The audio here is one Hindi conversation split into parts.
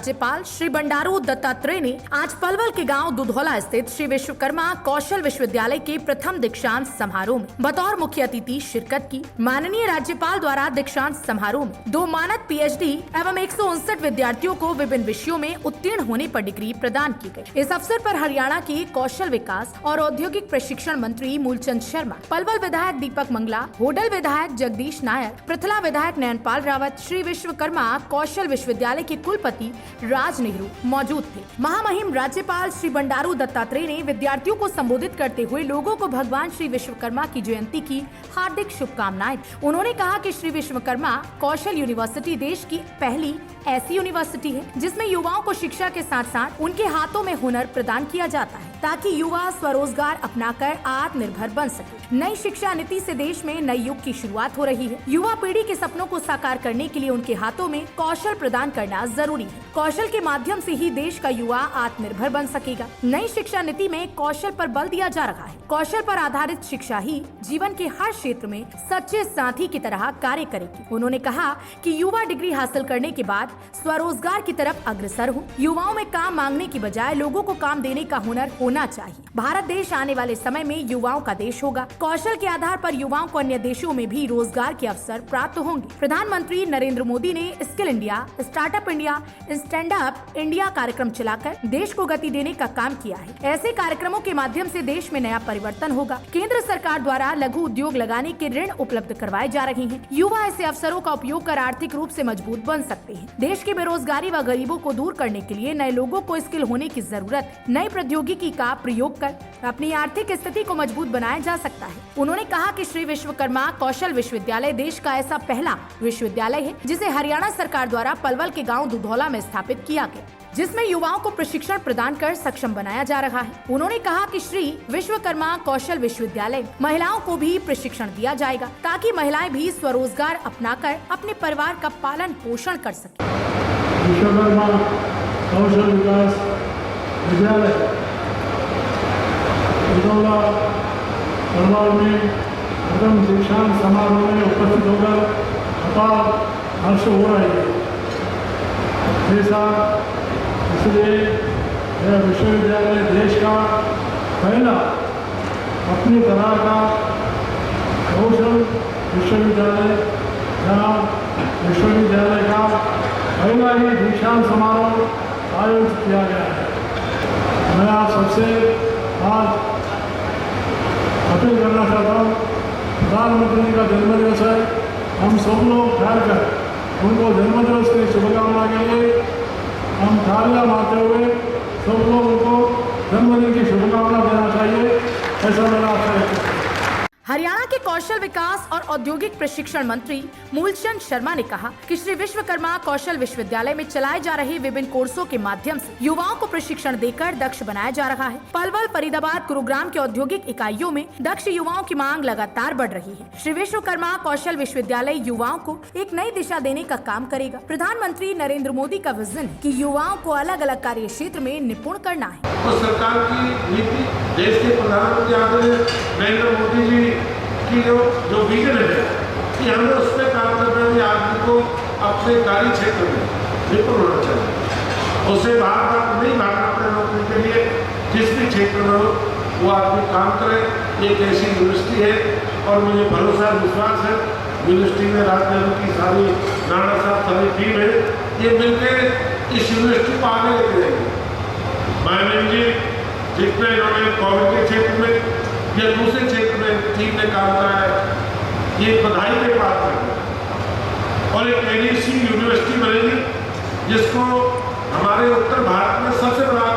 राज्यपाल श्री बंडारू दत्तात्रेय ने आज पलवल के गांव दुधौला स्थित श्री विश्वकर्मा कौशल विश्वविद्यालय के प्रथम दीक्षांत समारोह में बतौर मुख्य अतिथि शिरकत की। माननीय राज्यपाल द्वारा दीक्षांत समारोह में 2 मानद पीएचडी एवं 159 विद्यार्थियों को विभिन्न विषयों में उत्तीर्ण होने पर डिग्री प्रदान की गई। इस अवसर पर हरियाणा के कौशल विकास और औद्योगिक प्रशिक्षण मंत्री मूलचंद शर्मा, पलवल विधायक दीपक मंगला, होडल विधायक जगदीश नायर, पृथला विधायक नयनपाल रावत, श्री विश्वकर्मा कौशल विश्वविद्यालय के कुलपति राज नेहरू मौजूद थे। महामहिम राज्यपाल श्री बंडारू दत्तात्रेय ने विद्यार्थियों को संबोधित करते हुए लोगों को भगवान श्री विश्वकर्मा की जयंती की हार्दिक शुभकामनाएं। उन्होंने कहा कि श्री विश्वकर्मा कौशल यूनिवर्सिटी देश की पहली ऐसी यूनिवर्सिटी है जिसमें युवाओं को शिक्षा के साथ साथ उनके हाथों में हुनर प्रदान किया जाता है ताकि युवा स्वरोजगार अपनाकर आत्मनिर्भर बन सके। नई शिक्षा नीति से देश में नए युग की शुरुआत हो रही है। युवा पीढ़ी के सपनों को साकार करने के लिए उनके हाथों में कौशल प्रदान करना जरूरी है। कौशल के माध्यम से ही देश का युवा आत्मनिर्भर बन सकेगा। नई शिक्षा नीति में कौशल पर बल दिया जा रहा है। कौशल पर आधारित शिक्षा ही जीवन के हर क्षेत्र में सच्चे साथी की तरह कार्य करेगी। उन्होंने कहा कि युवा डिग्री हासिल करने के बाद स्वरोजगार की तरफ अग्रसर हो। युवाओं में काम मांगने की बजाय लोगों को काम देने का हुनर होना चाहिए। भारत देश आने वाले समय में युवाओं का देश होगा। कौशल के आधार पर युवाओं को अन्य देशों में भी रोजगार के अवसर प्राप्त होंगे। प्रधानमंत्री नरेंद्र मोदी ने skill India, startup India, stand up India कार्यक्रम चलाकर देश को गति देने का काम किया है। ऐसे कार्यक्रमों के माध्यम से देश में नया परिवर्तन होगा। केंद्र सरकार द्वारा लघु उद्योग लगाने के ऋण उपलब्ध करवाए जा रहे हैं। युवा ऐसे अवसरों का उपयोग कर आर्थिक रूप से मजबूत बन सकते हैं। देश की बेरोजगारी व गरीबों को दूर करने के लिए नए लोगों को स्किल होने की जरूरत है। नई प्रौद्योगिकी का प्रयोग कर अपनी आर्थिक स्थिति को मजबूत बनाया जा सकता है। उन्होंने कहा कि श्री विश्वकर्मा कौशल विश्वविद्यालय देश का ऐसा पहला विश्वविद्यालय है जिसे हरियाणा सरकार द्वारा पलवल के गांव दुधौला में स्थापित किया गया, जिसमें युवाओं को प्रशिक्षण प्रदान कर सक्षम बनाया जा रहा है। उन्होंने कहा कि श्री विश्वकर्मा कौशल विश्वविद्यालय महिलाओं को भी प्रशिक्षण दिया जाएगा ताकि महिलाएं भी स्वरोजगार अपनाकर अपने परिवार का पालन पोषण कर सकें। विश्वकर्मा कौशल विकास विद्यालय दुधौला पलवल में प्रथम दीक्षांत समारोह में उपस्थित होकर अपार हर्ष हो रही है। इसलिए यह विश्वविद्यालय देश का पहला अपनी तरह का कौशल विश्वविद्यालय, जहाँ विश्वविद्यालय का पहला ही दीक्षांत समारोह आयोजित किया गया है। मैं आप सबसे आज अपील करना चाहता हूँ, प्रधानमंत्री का जन्मदिवस है, हम सब लोग ठहरकर उनको जन्मदिवस की शुभकामना के लिए हम तालियां मारते हुए सब लोगों को जन्मदिन की शुभकामना देना चाहिए, ऐसा मेरा आशय है। हरियाणा के कौशल विकास और औद्योगिक प्रशिक्षण मंत्री मूलचंद शर्मा ने कहा कि श्री विश्वकर्मा कौशल विश्वविद्यालय में चलाए जा रहे विभिन्न कोर्सों के माध्यम से युवाओं को प्रशिक्षण देकर दक्ष बनाया जा रहा है। पलवल, फरीदाबाद, गुरुग्राम के औद्योगिक इकाइयों में दक्ष युवाओं की मांग लगातार बढ़ रही है। श्री विश्वकर्मा कौशल विश्वविद्यालय युवाओं को एक नई दिशा देने का काम करेगा। प्रधानमंत्री नरेंद्र मोदी का विजन है कि युवाओं को अलग अलग कार्य क्षेत्र में निपुण करना है। तो सरकार की नीति, देश के प्रधानमंत्री नरेंद्र मोदी जी की जो विजन है कि हमें उस पर काम करना है। आदमी को अपने कार्य क्षेत्र में निपुण होना चाहिए, उसे बार नहीं भागना पड़े नौकरी के लिए। जिस भी क्षेत्र में हो वो आदमी काम करे। एक ऐसी यूनिवर्सिटी है और मुझे भरोसा विश्वास है यूनिवर्सिटी में राज नेहरू की सारी नाना साहब सारी टीम है, ये मिलकर इस यूनिवर्सिटी को आगे लेके जाएंगे। माननीय जी जितने इन्होंने कोविड के क्षेत्र में या दूसरे क्षेत्र में टीम ने काम करा है, ये बधाई के पात्र है। और एक ऐसी यूनिवर्सिटी बनेगी जिसको हमारे उत्तर भारत में सबसे बड़ा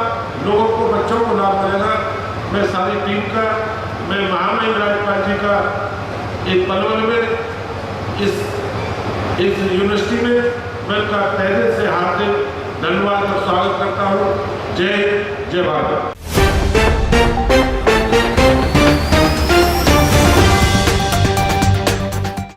लोगों को, बच्चों को लाभ मिलेगा। मैं सारी टीम का, मैं महामहिम राज्यपाल जी का एक पलवल में इस यूनिवर्सिटी में मैं उनका तहे दिल से हार्दिक धन्यवाद और स्वागत करता हूँ। जय भारत।